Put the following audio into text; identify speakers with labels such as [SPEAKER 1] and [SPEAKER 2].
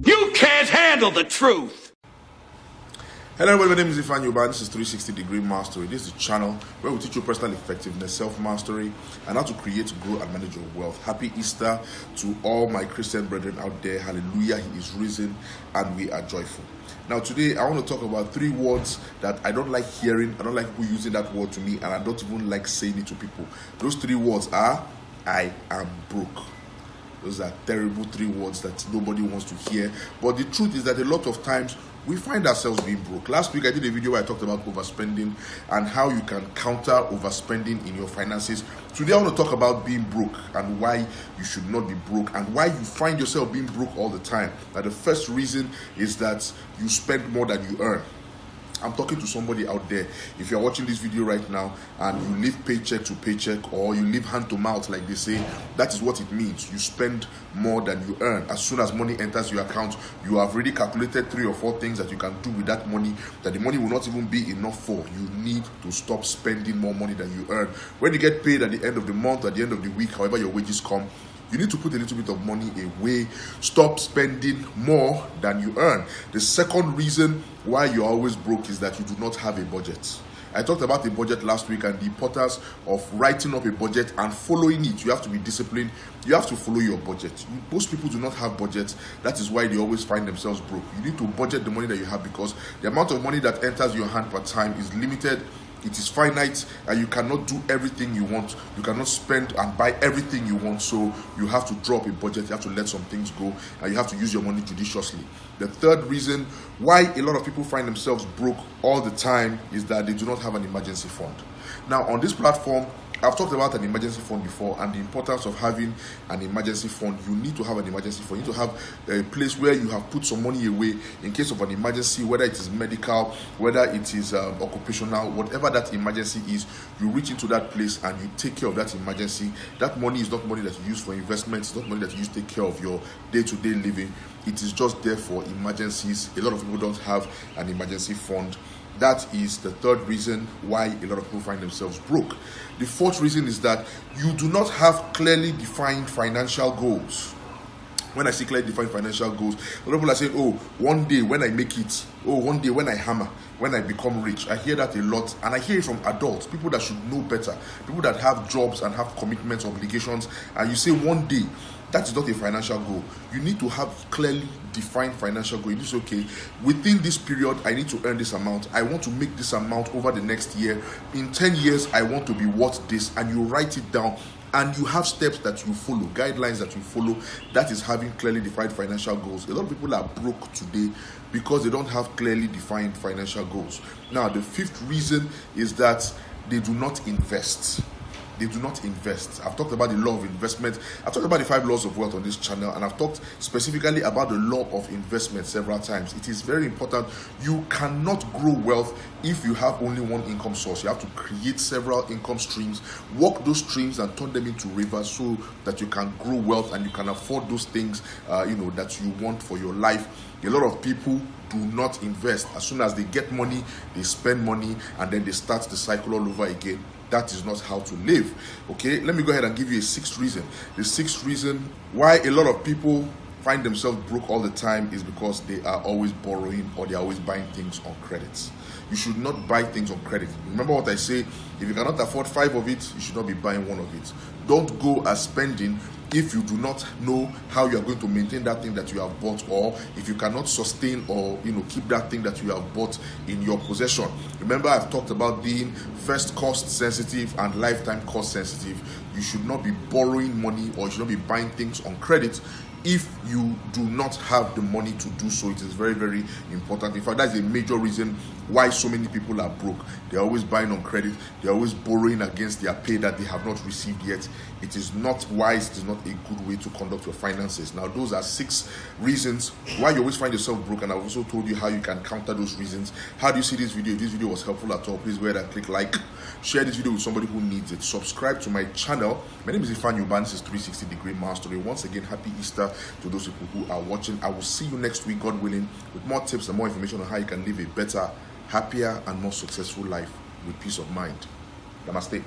[SPEAKER 1] You can't handle the truth.
[SPEAKER 2] Hello everybody, my name is Ifan Yoba. This is 360 Degree Mastery. This is the channel where we teach you personal effectiveness, self-mastery, and how to create, grow, and manage your wealth. Happy Easter to all my Christian brethren out there. Hallelujah, He is risen and we are joyful. Now today, I want to talk about 3 words that I don't like hearing. I don't like people using that word to me, and I don't even like saying it to people. Those 3 words are, I am broke. Those are terrible 3 words that nobody wants to hear. But the truth is that a lot of times, we find ourselves being broke. Last week I did a video where I talked about overspending and how you can counter overspending in your finances. Today I want to talk about being broke and why you should not be broke and why you find yourself being broke all the time. Now the first reason is that you spend more than you earn. I'm talking to somebody out there. If you're watching this video right now and you live paycheck to paycheck or you live hand to mouth like they say, that is what it means. You spend more than you earn. As soon as money enters your account, you have already calculated 3 or 4 things that you can do with that money that the money will not even be enough for. You need to stop spending more money than you earn. When you get paid at the end of the month, at the end of the week, however your wages come, you need to put a little bit of money away. Stop spending more than you earn. The second reason why you're always broke is that you do not have a budget. I talked about a budget last week and the importance of writing up a budget and following it. You have to be disciplined. You have to follow your budget. Most people do not have budgets. That is why they always find themselves broke. You need to budget the money that you have because the amount of money that enters your hand per time is limited. It is finite and you cannot do everything you want. You cannot spend and buy everything you want. So you have to drop a budget. You have to let some things go and you have to use your money judiciously. The third reason why a lot of people find themselves broke all the time is that they do not have an emergency fund. Now on this platform, I've talked about an emergency fund before and the importance of having an emergency fund. You need to have an emergency fund. You need to have a place where you have put some money away in case of an emergency, whether it is medical, whether it is occupational, whatever that emergency is, you reach into that place and you take care of that emergency. That money is not money that you use for investments. It's not money that you use to take care of your day-to-day living. It is just there for emergencies. A lot of people don't have an emergency fund. That is the third reason why a lot of people find themselves broke. The fourth reason is that you do not have clearly defined financial goals. When I say clearly defined financial goals, a lot of people are saying, oh, one day when I make it, oh, one day when I hammer, when I become rich. I hear that a lot, and I hear it from adults, people that should know better, people that have jobs and have commitments, obligations, and you say one day. That is not a financial goal. You need to have clearly defined financial goal. You say, okay, within this period, I need to earn this amount. I want to make this amount over the next year. In 10 years, I want to be worth this. And you write it down. And you have steps that you follow, guidelines that you follow. That is having clearly defined financial goals. A lot of people are broke today because they don't have clearly defined financial goals. Now, the fifth reason is that they do not invest. They do not invest. I've talked about the law of investment. I've talked about the 5 laws of wealth on this channel, and I've talked specifically about the law of investment several times. It is very important. You cannot grow wealth if you have only one income source. You have to create several income streams, work those streams and turn them into rivers so that you can grow wealth and you can afford those things that you want for your life. A lot of people do not invest. As soon as they get money, they spend money and then they start the cycle all over again. That is not how to live. Okay, let me go ahead and give you a 6th reason. The 6th reason why a lot of people find themselves broke all the time is because they are always borrowing or they are always buying things on credit. You should not buy things on credit. Remember what I say, if you cannot afford 5 of it, you should not be buying 1 of it. Don't go as spending if you do not know how you are going to maintain that thing that you have bought, or if you cannot sustain or keep that thing that you have bought in your possession. Remember, I've talked about being first cost sensitive and lifetime cost sensitive. You should not be borrowing money or you should not be buying things on credit if you do not have the money to do so. It is very, very important. In fact, that's a major reason why so many people are broke. They're always buying on credit. They're always borrowing against their pay that they have not received yet. It is not wise. It is not a good way to conduct your finances. Now, those are 6 reasons why you always find yourself broke, and I've also told you how you can counter those reasons. How do you see this video? If this video was helpful at all, please go ahead and click like. Share this video with somebody who needs it. Subscribe to my channel. My name is Ifan Yoba. This is 360 Degree Mastery. Once again, happy Easter to those people who are watching. I will see you next week, God willing, with more tips and more information on how you can live a better, happier, and more successful life with peace of mind. Namaste.